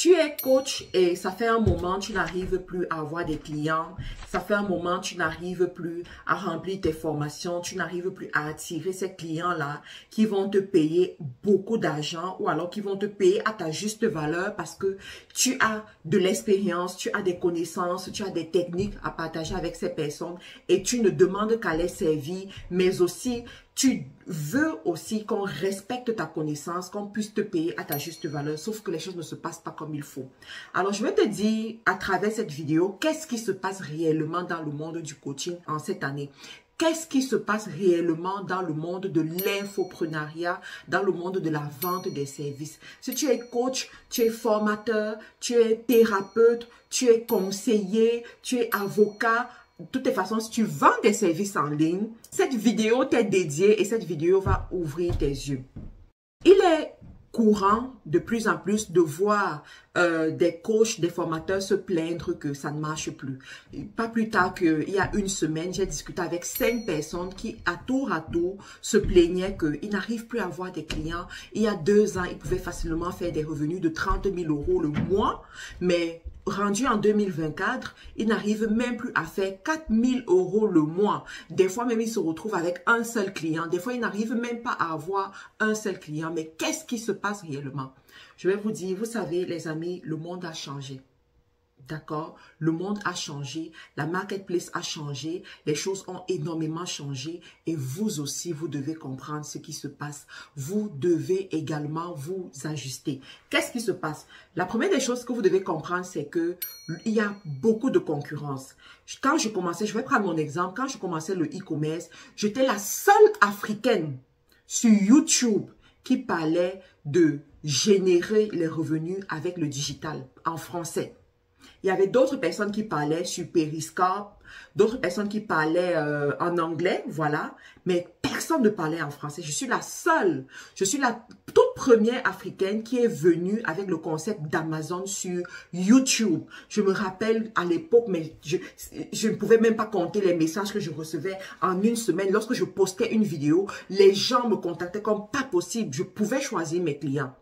Tu es coach et ça fait un moment tu n'arrives plus à avoir des clients, ça fait un moment tu n'arrives plus à remplir tes formations, tu n'arrives plus à attirer ces clients-là qui vont te payer beaucoup d'argent ou alors qui vont te payer à ta juste valeur parce que tu as de l'expérience, tu as des connaissances, tu as des techniques à partager avec ces personnes et tu ne demandes qu'à les servir, mais aussi tu veux aussi qu'on respecte ta connaissance, qu'on puisse te payer à ta juste valeur, sauf que les choses ne se passent pas comme il faut. Alors, je vais te dire à travers cette vidéo, qu'est-ce qui se passe réellement dans le monde du coaching en cette année? Qu'est-ce qui se passe réellement dans le monde de l'infoprenariat, dans le monde de la vente des services? Si tu es coach, tu es formateur, tu es thérapeute, tu es conseiller, tu es avocat, de toutes les façons, si tu vends des services en ligne, cette vidéo t'est dédiée et cette vidéo va ouvrir tes yeux. Il est courant de plus en plus de voir des coachs, des formateurs se plaindre que ça ne marche plus. Pas plus tard qu'il y a une semaine, j'ai discuté avec 5 personnes qui, à tour se plaignaient qu'ils n'arrivent plus à avoir des clients. Il y a 2 ans, ils pouvaient facilement faire des revenus de 30 000 € le mois, mais rendu en 2024, ils n'arrivent même plus à faire 4 000 € le mois. Des fois même, ils se retrouvent avec un seul client. Des fois, ils n'arrivent même pas à avoir un seul client. Mais qu'est-ce qui se passe réellement? Je vais vous dire, vous savez, les amis, le monde a changé. D'accord? Le monde a changé, la marketplace a changé, les choses ont énormément changé et vous aussi, vous devez comprendre ce qui se passe. Vous devez également vous ajuster. Qu'est-ce qui se passe? La première des choses que vous devez comprendre, c'est que il y a beaucoup de concurrence. Quand je commençais, je vais prendre mon exemple, quand je commençais le e-commerce, j'étais la seule africaine sur YouTube qui parlait de générer les revenus avec le digital en français. Il y avait d'autres personnes qui parlaient sur Periscope, d'autres personnes qui parlaient en anglais, voilà. Mais personne ne parlait en français. Je suis la seule. Je suis la toute première africaine qui est venue avec le concept d'Amazon sur YouTube. Je me rappelle à l'époque, mais je ne pouvais même pas compter les messages que je recevais en une semaine. Lorsque je postais une vidéo, les gens me contactaient comme pas possible. Je pouvais choisir mes clients.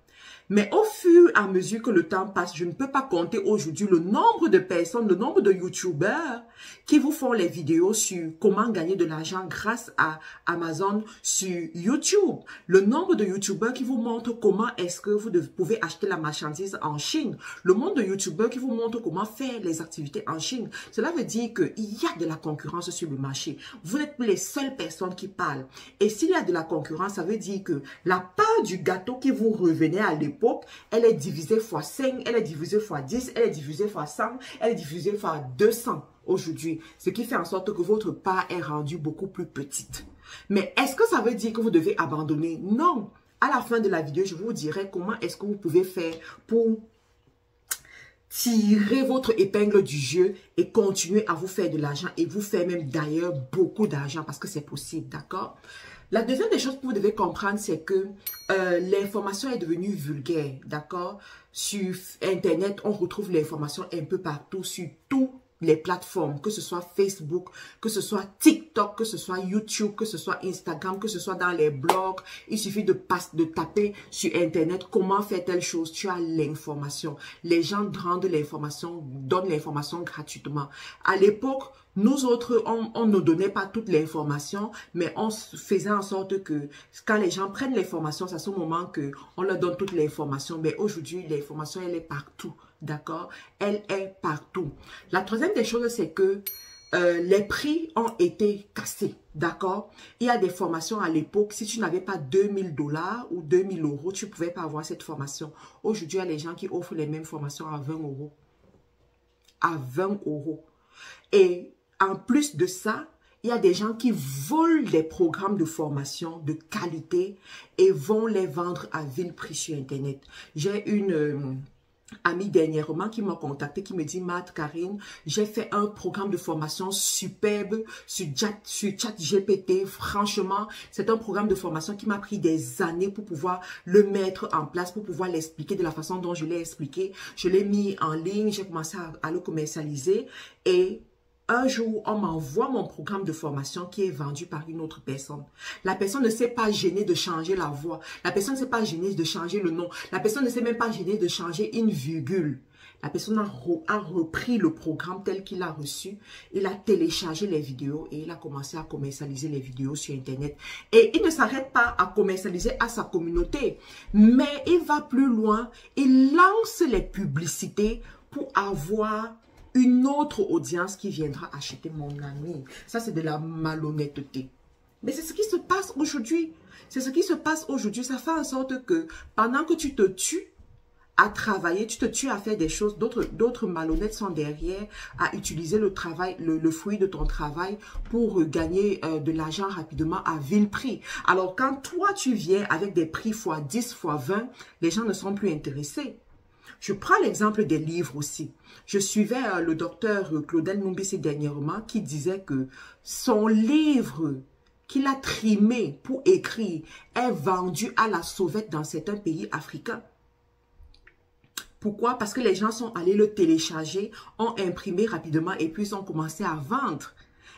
Mais au fur et à mesure que le temps passe, je ne peux pas compter aujourd'hui le nombre de personnes, le nombre de YouTubeurs qui vous font les vidéos sur comment gagner de l'argent grâce à Amazon sur YouTube. Le nombre de YouTubeurs qui vous montrent comment est-ce que vous pouvez acheter la marchandise en Chine. Le nombre de YouTubeurs qui vous montrent comment faire les activités en Chine. Cela veut dire qu'il y a de la concurrence sur le marché. Vous n'êtes plus les seules personnes qui parlent. Et s'il y a de la concurrence, ça veut dire que la part du gâteau qui vous revenait à l'époque, elle est divisée fois 5, elle est divisée fois 10, elle est divisée fois 100, elle est divisée fois 200 aujourd'hui. Ce qui fait en sorte que votre part est rendue beaucoup plus petite. Mais est-ce que ça veut dire que vous devez abandonner? Non. À la fin de la vidéo, je vous dirai comment est-ce que vous pouvez faire pour tirer votre épingle du jeu et continuer à vous faire de l'argent et vous faire même d'ailleurs beaucoup d'argent parce que c'est possible, d'accord? La deuxième des choses que vous devez comprendre, c'est que l'information est devenue vulgaire, d'accord? Sur Internet, on retrouve l'information un peu partout, sur toutes les plateformes, que ce soit Facebook, que ce soit TikTok, que ce soit YouTube, que ce soit Instagram, que ce soit dans les blogs. Il suffit de taper sur Internet comment faire telle chose. Tu as l'information. Les gens rendent l'information, donnent l'information gratuitement. À l'époque, nous autres, on ne donnait pas toute l'information, mais on faisait en sorte que quand les gens prennent l'information, c'est à ce moment qu'on leur donne toute l'information. Mais aujourd'hui, l'information, elle est partout, d'accord? Elle est partout. La troisième des choses, c'est que les prix ont été cassés, d'accord? Il y a des formations à l'époque, si tu n'avais pas 2000 $ ou 2000 €, tu ne pouvais pas avoir cette formation. Aujourd'hui, il y a les gens qui offrent les mêmes formations à 20 €. À 20 €. Et en plus de ça, il y a des gens qui volent des programmes de formation de qualité et vont les vendre à vil prix sur Internet. J'ai une amie dernièrement qui m'a contacté, qui me dit: Marthe, Karine, j'ai fait un programme de formation superbe sur ChatGPT. Franchement, c'est un programme de formation qui m'a pris des années pour pouvoir le mettre en place, pour pouvoir l'expliquer de la façon dont je l'ai expliqué. Je l'ai mis en ligne, j'ai commencé à le commercialiser et un jour, on m'envoie mon programme de formation qui est vendu par une autre personne. La personne ne s'est pas gênée de changer la voix. La personne ne s'est pas gênée de changer le nom. La personne ne s'est même pas gênée de changer une virgule. La personne a repris le programme tel qu'il a reçu. Il a téléchargé les vidéos et il a commencé à commercialiser les vidéos sur Internet. Et il ne s'arrête pas à commercialiser à sa communauté. Mais il va plus loin. Il lance les publicités pour avoir une autre audience qui viendra acheter mon ami. Ça, c'est de la malhonnêteté. Mais c'est ce qui se passe aujourd'hui. C'est ce qui se passe aujourd'hui. Ça fait en sorte que pendant que tu te tues à travailler, tu te tues à faire des choses, d'autres malhonnêtes sont derrière à utiliser le travail, le fruit de ton travail pour gagner de l'argent rapidement à vil prix. Alors, quand toi, tu viens avec des prix x10, x20, les gens ne sont plus intéressés. Je prends l'exemple des livres aussi. Je suivais le docteur Claudel Numbisi dernièrement qui disait que son livre qu'il a trimé pour écrire est vendu à la sauvette dans certains pays africains. Pourquoi? Parce que les gens sont allés le télécharger, ont imprimé rapidement et puis ils ont commencé à vendre.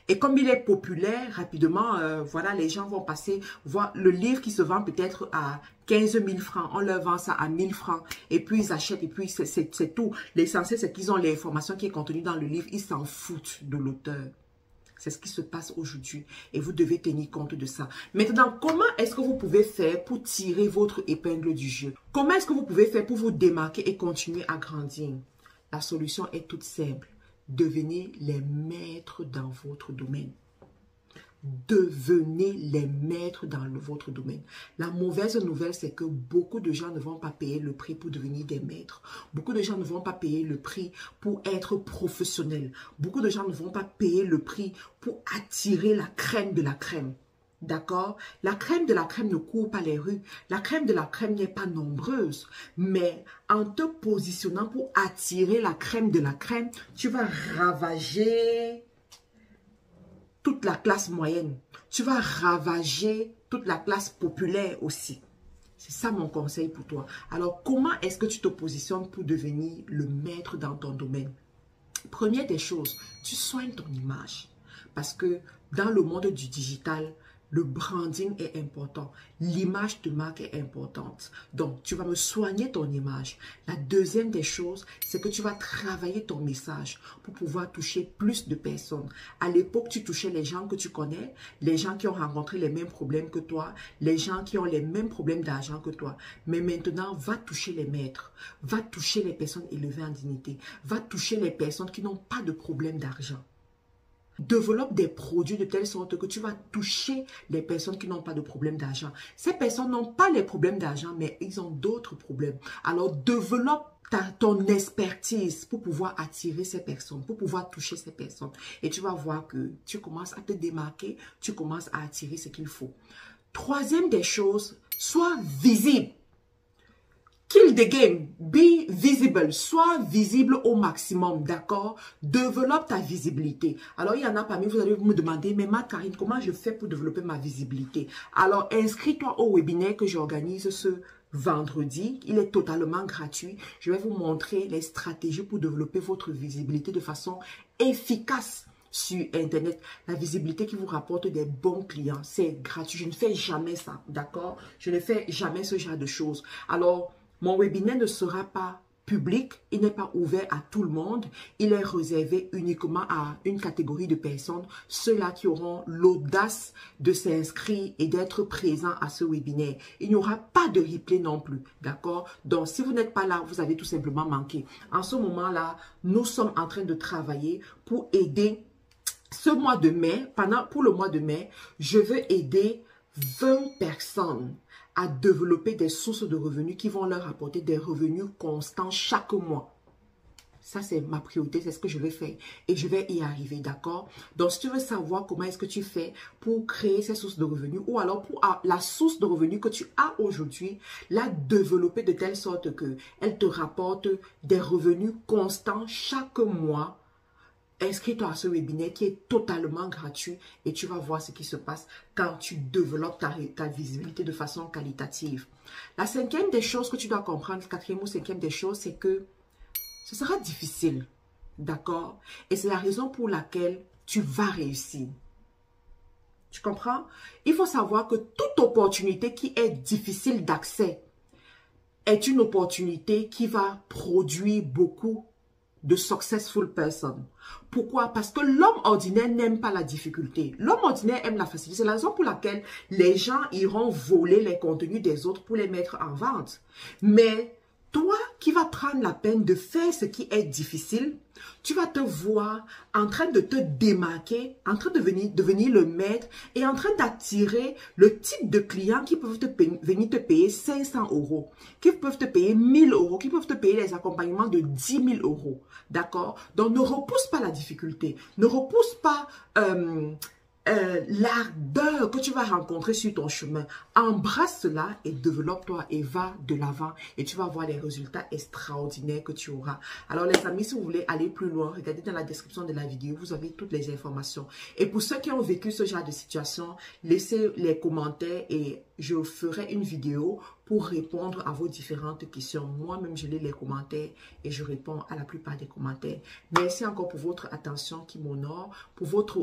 Et comme il est populaire, rapidement, voilà, les gens vont passer, voir le livre qui se vend peut-être à 15 000 francs. On leur vend ça à 1000 francs. Et puis, ils achètent et puis c'est tout. L'essentiel, c'est qu'ils ont l'information qui est contenue dans le livre. Ils s'en foutent de l'auteur. C'est ce qui se passe aujourd'hui. Et vous devez tenir compte de ça. Maintenant, comment est-ce que vous pouvez faire pour tirer votre épingle du jeu? Comment est-ce que vous pouvez faire pour vous démarquer et continuer à grandir? La solution est toute simple. Devenez les maîtres dans votre domaine. Devenez les maîtres dans votre domaine. La mauvaise nouvelle, c'est que beaucoup de gens ne vont pas payer le prix pour devenir des maîtres. Beaucoup de gens ne vont pas payer le prix pour être professionnels. Beaucoup de gens ne vont pas payer le prix pour attirer la crème de la crème. D'accord? La crème de la crème ne court pas les rues. La crème de la crème n'est pas nombreuse. Mais en te positionnant pour attirer la crème de la crème, tu vas ravager toute la classe moyenne. Tu vas ravager toute la classe populaire aussi. C'est ça mon conseil pour toi. Alors, comment est-ce que tu te positionnes pour devenir le maître dans ton domaine? Première des choses, tu soignes ton image. Parce que dans le monde du digital, le branding est important. L'image de marque est importante. Donc, tu vas me soigner ton image. La deuxième des choses, c'est que tu vas travailler ton message pour pouvoir toucher plus de personnes. À l'époque, tu touchais les gens que tu connais, les gens qui ont rencontré les mêmes problèmes que toi, les gens qui ont les mêmes problèmes d'argent que toi. Mais maintenant, va toucher les maîtres, va toucher les personnes élevées en dignité, va toucher les personnes qui n'ont pas de problème d'argent. Développe des produits de telle sorte que tu vas toucher les personnes qui n'ont pas de problème d'argent. Ces personnes n'ont pas les problèmes d'argent, mais ils ont d'autres problèmes. Alors, développe ton expertise pour pouvoir attirer ces personnes, pour pouvoir toucher ces personnes. Et tu vas voir que tu commences à te démarquer, tu commences à attirer ce qu'il faut. Troisième des choses, sois visible. Kill the game, be visible, sois visible au maximum, d'accord? Développe ta visibilité. Alors, il y en a parmi vous, allez me demander, mais Karine, comment je fais pour développer ma visibilité? Alors, inscris-toi au webinaire que j'organise ce vendredi. Il est totalement gratuit. Je vais vous montrer les stratégies pour développer votre visibilité de façon efficace sur Internet. La visibilité qui vous rapporte des bons clients, c'est gratuit. Je ne fais jamais ça, d'accord? Je ne fais jamais ce genre de choses. Alors, mon webinaire ne sera pas public, il n'est pas ouvert à tout le monde, il est réservé uniquement à une catégorie de personnes, ceux-là qui auront l'audace de s'inscrire et d'être présents à ce webinaire. Il n'y aura pas de replay non plus, d'accord? Donc, si vous n'êtes pas là, vous avez tout simplement manqué. En ce moment-là, nous sommes en train de travailler pour aider ce mois de mai, pour le mois de mai, je veux aider 20 personnes à développer des sources de revenus qui vont leur apporter des revenus constants chaque mois. Ça, c'est ma priorité, c'est ce que je vais faire. Et je vais y arriver, d'accord? Donc, si tu veux savoir comment est-ce que tu fais pour créer ces sources de revenus ou alors pour la source de revenus que tu as aujourd'hui, la développer de telle sorte qu'elle te rapporte des revenus constants chaque mois, inscris-toi à ce webinaire qui est totalement gratuit et tu vas voir ce qui se passe quand tu développes ta visibilité de façon qualitative. La cinquième des choses que tu dois comprendre, quatrième ou cinquième des choses, c'est que ce sera difficile. D'accord? Et c'est la raison pour laquelle tu vas réussir. Tu comprends? Il faut savoir que toute opportunité qui est difficile d'accès est une opportunité qui va produire beaucoup de successful person. Pourquoi? Parce que l'homme ordinaire n'aime pas la difficulté. L'homme ordinaire aime la facilité. C'est la raison pour laquelle les gens iront voler les contenus des autres pour les mettre en vente. Mais toi qui vas prendre la peine de faire ce qui est difficile, tu vas te voir en train de te démarquer, en train de devenir le maître et en train d'attirer le type de clients qui peuvent venir te payer 500 euros, qui peuvent te payer 1000 euros, qui peuvent te payer les accompagnements de 10 000 euros. D'accord? Donc, ne repousse pas la difficulté. Ne repousse pas l'ardeur que tu vas rencontrer sur ton chemin. Embrasse cela et développe-toi et va de l'avant et tu vas voir les résultats extraordinaires que tu auras. Alors les amis, si vous voulez aller plus loin, regardez dans la description de la vidéo, vous avez toutes les informations. Et pour ceux qui ont vécu ce genre de situation, laissez les commentaires et je ferai une vidéo pour répondre à vos différentes questions. Moi-même, je lis les commentaires et je réponds à la plupart des commentaires. Merci encore pour votre attention qui m'honore, pour votre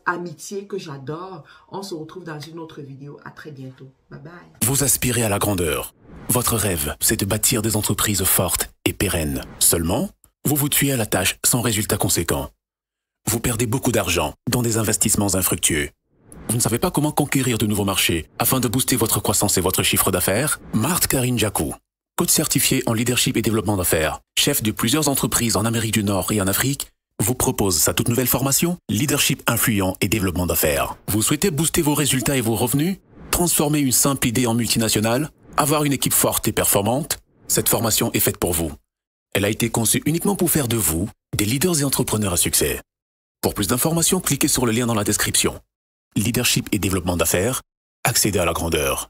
amitié que j'adore. On se retrouve dans une autre vidéo. À très bientôt. Bye bye. Vous aspirez à la grandeur. Votre rêve, c'est de bâtir des entreprises fortes et pérennes. Seulement, vous vous tuez à la tâche sans résultat conséquent. Vous perdez beaucoup d'argent dans des investissements infructueux. Vous ne savez pas comment conquérir de nouveaux marchés afin de booster votre croissance et votre chiffre d'affaires? Marthe Karine Djakou, coach certifié en leadership et développement d'affaires, chef de plusieurs entreprises en Amérique du Nord et en Afrique, vous propose sa toute nouvelle formation Leadership influent et développement d'affaires. Vous souhaitez booster vos résultats et vos revenus? Transformer une simple idée en multinationale? Avoir une équipe forte et performante? Cette formation est faite pour vous. Elle a été conçue uniquement pour faire de vous des leaders et entrepreneurs à succès. Pour plus d'informations, cliquez sur le lien dans la description. Leadership et développement d'affaires, accéder à la grandeur.